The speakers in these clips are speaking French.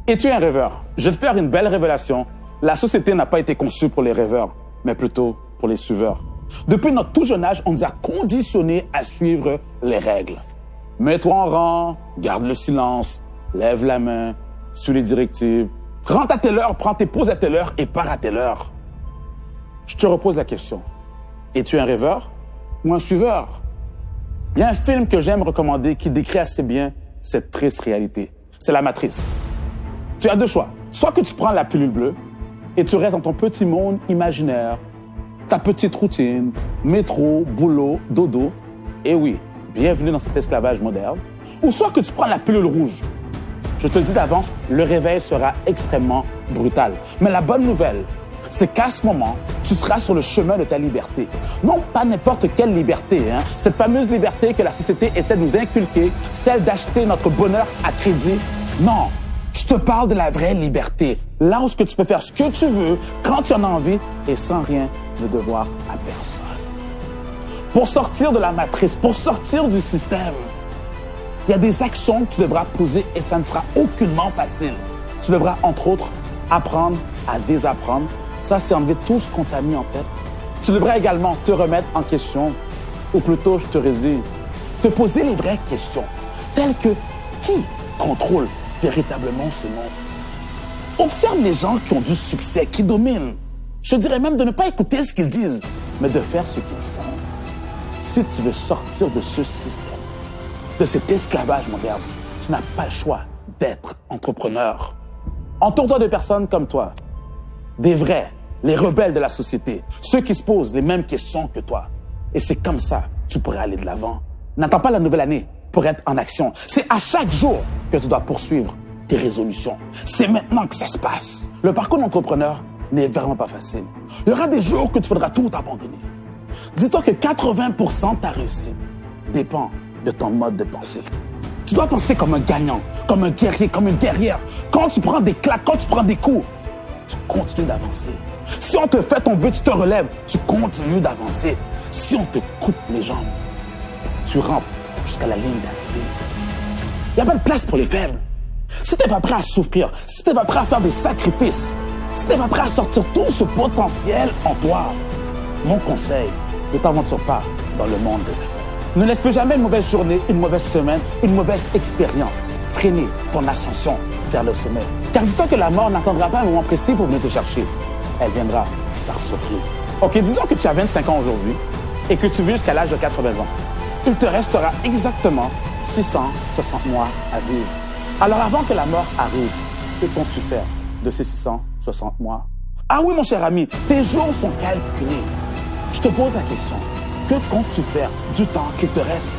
Es-tu un rêveur? Je vais te faire une belle révélation. La société n'a pas été conçue pour les rêveurs, mais plutôt pour les suiveurs. Depuis notre tout jeune âge, on nous a conditionnés à suivre les règles. Mets-toi en rang, garde le silence, lève la main, suis les directives, rentre à telle heure, prends tes pauses à telle heure et pars à telle heure. Je te repose la question. Es-tu un rêveur ou un suiveur? Il y a un film que j'aime recommander qui décrit assez bien cette triste réalité. C'est La Matrice. Tu as deux choix. Soit que tu prends la pilule bleue et tu restes dans ton petit monde imaginaire, ta petite routine, métro, boulot, dodo. Et oui, bienvenue dans cet esclavage moderne. Ou soit que tu prends la pilule rouge. Je te le dis d'avance, le réveil sera extrêmement brutal. Mais la bonne nouvelle, c'est qu'à ce moment, tu seras sur le chemin de ta liberté. Non, pas n'importe quelle liberté, hein. Cette fameuse liberté que la société essaie de nous inculquer, celle d'acheter notre bonheur à crédit. Non, je te parle de la vraie liberté. Là où tu peux faire ce que tu veux, quand tu en as envie, et sans rien de devoir à personne. Pour sortir de la matrice, pour sortir du système, il y a des actions que tu devras poser et ça ne sera aucunement facile. Tu devras, entre autres, apprendre à désapprendre. Ça, c'est enlever tout ce qu'on t'a mis en tête. Tu devras également te remettre en question, ou plutôt, je te résille, te poser les vraies questions, telles que qui contrôle véritablement ce monde? Observe les gens qui ont du succès, qui dominent. Je dirais même de ne pas écouter ce qu'ils disent, mais de faire ce qu'ils font. Si tu veux sortir de ce système, de cet esclavage moderne, tu n'as pas le choix d'être entrepreneur. Entoure-toi de personnes comme toi, des vrais, les rebelles de la société, ceux qui se posent les mêmes questions que toi. Et c'est comme ça que tu pourrais aller de l'avant. N'attends pas la nouvelle année pour être en action. C'est à chaque jour que tu dois poursuivre tes résolutions. C'est maintenant que ça se passe. Le parcours d'entrepreneur n'est vraiment pas facile. Il y aura des jours que tu faudras tout abandonner. Dis-toi que 80% de ta réussite dépend de ton mode de pensée. Tu dois penser comme un gagnant, comme un guerrier, comme une guerrière. Quand tu prends des claques, quand tu prends des coups, tu continues d'avancer. Si on te fait tomber, tu te relèves, tu continues d'avancer. Si on te coupe les jambes, tu rampes jusqu'à la ligne d'arrivée. Il n'y a pas de place pour les faibles. Si tu n'es pas prêt à souffrir, si tu n'es pas prêt à faire des sacrifices, si tu n'es pas prêt à sortir tout ce potentiel en toi, mon conseil, ne t'aventure pas dans le monde des affaires. Ne laisse plus jamais une mauvaise journée, une mauvaise semaine, une mauvaise expérience freiner ton ascension vers le sommet. Car dis-toi que la mort n'attendra pas un moment précis pour venir te chercher. Elle viendra par surprise. Ok, disons que tu as 25 ans aujourd'hui et que tu vis jusqu'à l'âge de 80 ans. Il te restera exactement 660 mois à vivre. Alors avant que la mort arrive, que comptes-tu faire de ces 660 mois? Ah oui, mon cher ami, tes jours sont calculés. Je te pose la question. Que comptes-tu faire du temps qu'il te reste?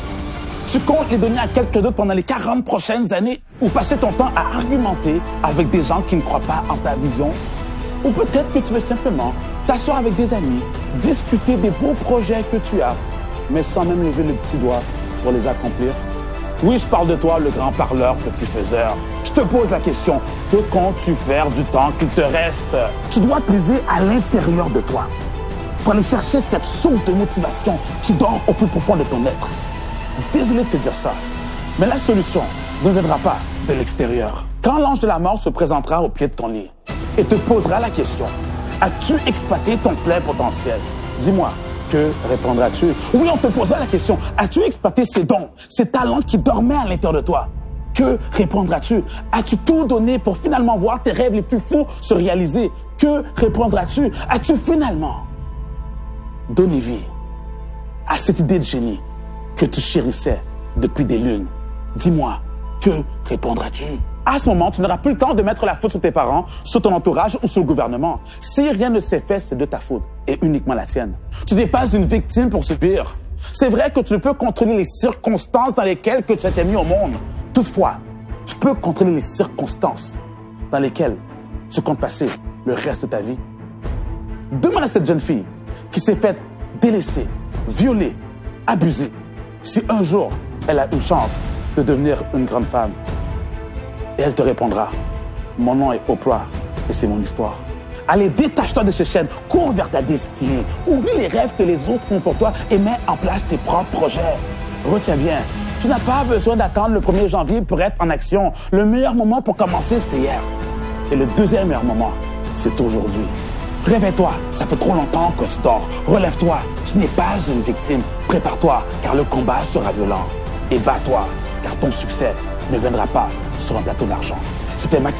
Tu comptes les donner à quelqu'un d'autre pendant les 40 prochaines années ou passer ton temps à argumenter avec des gens qui ne croient pas en ta vision? Ou peut-être que tu veux simplement t'asseoir avec des amis, discuter des beaux projets que tu as, mais sans même lever le petit doigt pour les accomplir? Oui, je parle de toi, le grand parleur, petit faiseur. Je te pose la question, que comptes-tu faire du temps qu'il te reste? Tu dois puiser à l'intérieur de toi pour aller chercher cette source de motivation qui dort au plus profond de ton être. Désolé de te dire ça, mais la solution ne viendra pas de l'extérieur. Quand l'ange de la mort se présentera au pied de ton lit et te posera la question, as-tu exploité ton plein potentiel? Dis-moi, que répondras-tu? Oui, on te posera la question, as-tu exploité ces dons, ces talents qui dormaient à l'intérieur de toi? Que répondras-tu? As-tu tout donné pour finalement voir tes rêves les plus fous se réaliser? Que répondras-tu? As-tu finalement donné vie à cette idée de génie que tu chérissais depuis des lunes? Dis-moi, que répondras-tu? À ce moment, tu n'auras plus le temps de mettre la faute sur tes parents, sur ton entourage ou sur le gouvernement. Si rien ne s'est fait, c'est de ta faute et uniquement la tienne. Tu n'es pas une victime pour subir. C'est vrai que tu ne peux contrôler les circonstances dans lesquelles que tu as été mis au monde. Toutefois, tu peux contrôler les circonstances dans lesquelles tu comptes passer le reste de ta vie. Demande à cette jeune fille qui s'est faite délaisser, violer, abuser, si un jour elle a une chance de devenir une grande femme. Et elle te répondra, mon nom est Oprah et c'est mon histoire. Allez, détache-toi de ces chaînes, cours vers ta destinée. Oublie les rêves que les autres ont pour toi et mets en place tes propres projets. Retiens bien, Tu n'as pas besoin d'attendre le 1er janvier pour être en action. Le meilleur moment pour commencer, c'était hier. Et le deuxième meilleur moment, c'est aujourd'hui. Réveille-toi, ça fait trop longtemps que tu dors. Relève-toi, tu n'es pas une victime. Prépare-toi, car le combat sera violent. Et bats-toi, car ton succès ne viendra pas sur un plateau d'argent. C'était Max.